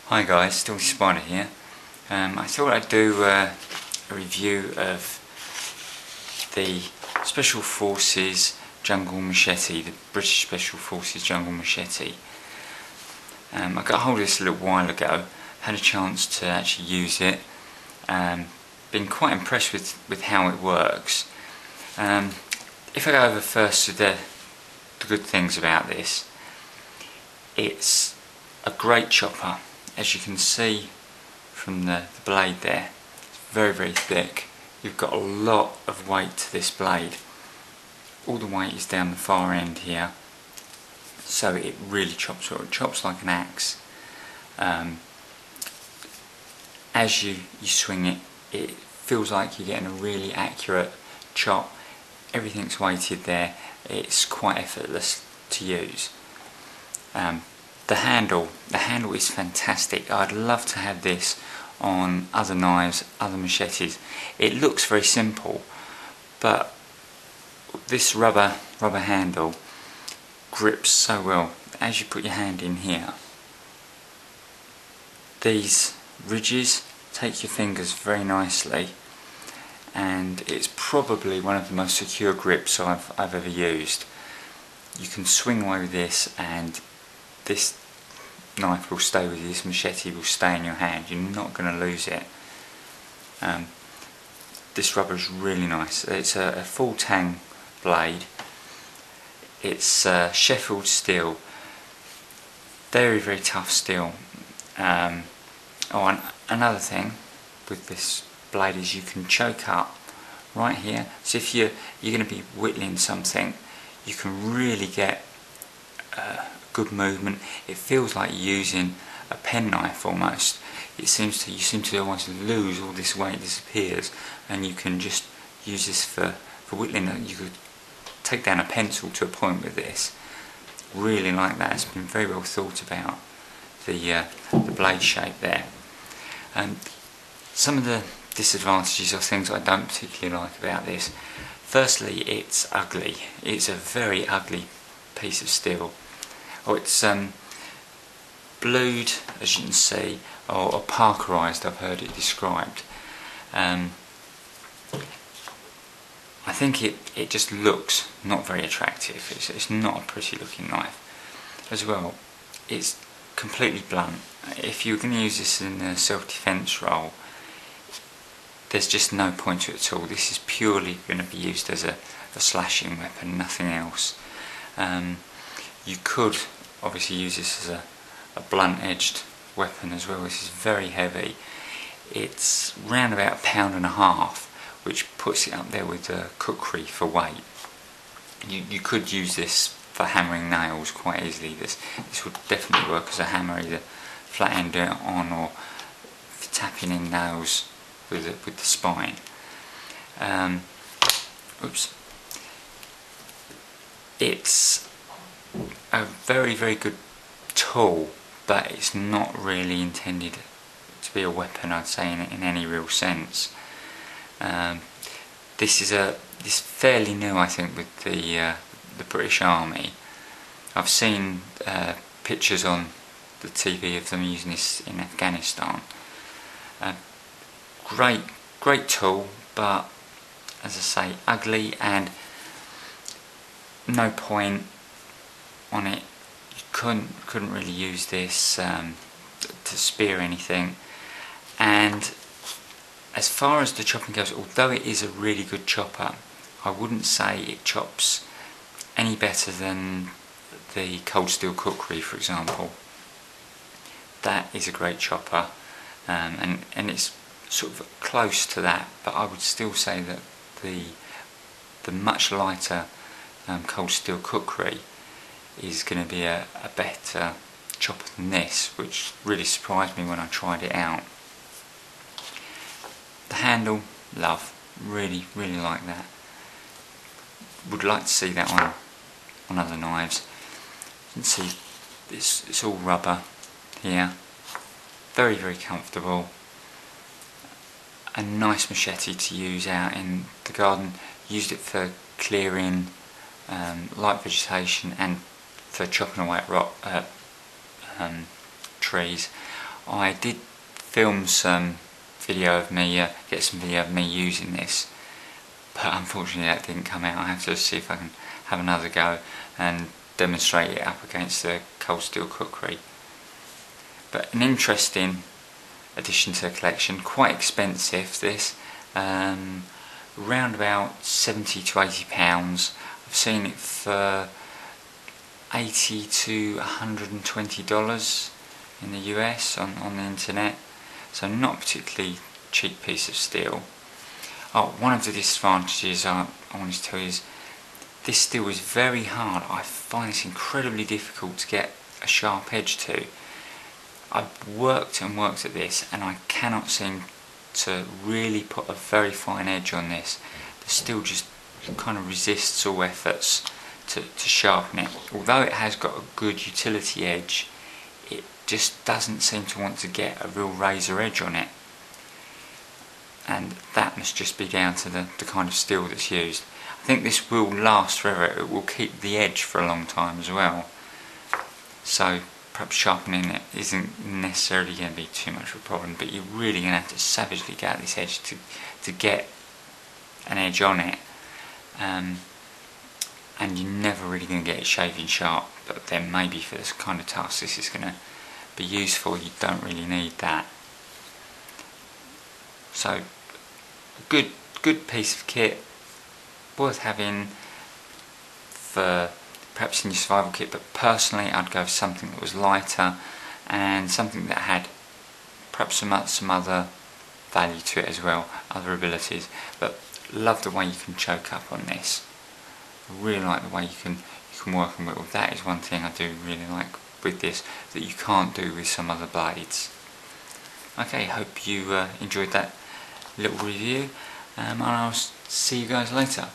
Hi guys, still Spider here. I thought I'd do a review of the Special Forces Jungle Machete, the British Special Forces Jungle Machete. I got hold of this a little while ago, had a chance to actually use it, been quite impressed with how it works. If I go over first to the good things about this, it's a great chopper. As you can see from the blade there, it's very thick. You've got a lot of weight to this blade. All the weight is down the far end here, so it really chops, or it chops like an axe. As you swing it, it feels like you're getting a really accurate chop. Everything's weighted there. It's quite effortless to use. The handle is fantastic. I'd love to have this on other knives, other machetes. It looks very simple, but this rubber handle grips so well. As you put your hand in here, these ridges take your fingers very nicely, and it's probably one of the most secure grips I've ever used. You can swing away with this, and this knife will stay with you, this machete will stay in your hand. You're not going to lose it. This rubber is really nice. It's a full tang blade. It's sheffield steel, very tough steel. And another thing with this blade is you can choke up right here. So if you're going to be whittling something, you can really get good movement. It feels like you're using a penknife almost. You seem to almost lose all this weight, disappears, and you can just use this for whittling. You could take down a pencil to a point with this. Really like that. It's been very well thought about, the blade shape there. Some of the disadvantages are things I don't particularly like about this. Firstly, it's ugly. It's a very ugly piece of steel. It's blued, as you can see, or parkerised, I've heard it described. I think it just looks not very attractive. It's not a pretty looking knife. As well, it's completely blunt. If you're going to use this in a self-defence role, there's just no point to it at all. This is purely going to be used as a slashing weapon, nothing else. You could obviously use this as a blunt-edged weapon as well. This is very heavy. It's round about £1.50, which puts it up there with cookery for weight. You could use this for hammering nails quite easily. This would definitely work as a hammer, either flat end on or for tapping in nails with the spine. It's a very good tool, but it's not really intended to be a weapon, I'd say, in any real sense. This is fairly new, I think, with the British Army. I've seen pictures on the TV of them using this in Afghanistan. Great tool, but as I say, ugly, and no point on it. You couldn't really use this to spear anything. And as far as the chopping goes, although it is a really good chopper, I wouldn't say it chops any better than the cold steel cookery, for example. That is a great chopper, and it's sort of close to that, but I would still say that the much lighter cold steel cookery is going to be a better chopper than this, which really surprised me when I tried it out. The handle, love, really like that. Would like to see that on other knives. You can see it's all rubber here, very comfortable. A nice machete to use out in the garden. Used it for clearing light vegetation and for chopping away at trees. I did film some video of me, get some video of me using this, but unfortunately that didn't come out. I have to see if I can have another go and demonstrate it up against the cold steel cookery. But an interesting addition to the collection, quite expensive this, around about 70 to 80 pounds. I've seen it for $80 to $120 in the US on the internet, so not particularly cheap piece of steel. Oh, one of the disadvantages I wanted to tell you is this steel is very hard. I find it's incredibly difficult to get a sharp edge to. I've worked and worked at this and I cannot seem to really put a very fine edge on this. The steel just kind of resists all efforts to sharpen it. Although it has got a good utility edge, it just doesn't seem to want to get a real razor edge on it. And that must just be down to the kind of steel that's used. I think this will last forever. It will keep the edge for a long time as well. So perhaps sharpening it isn't necessarily going to be too much of a problem, but you're really going to have to savagely get at this edge to get an edge on it, and you're never really going to get it shaving sharp. But then maybe for this kind of task this is going to be useful. You don't really need that. So a good piece of kit, worth having for perhaps in your survival kit, but personally I'd go for something that was lighter and something that had perhaps some other value to it as well, other abilities. But love the way you can choke up on this. I really like the way you can work on whittle. That is one thing I do really like with this that you can't do with some other blades. Okay, hope you enjoyed that little review, and I'll see you guys later.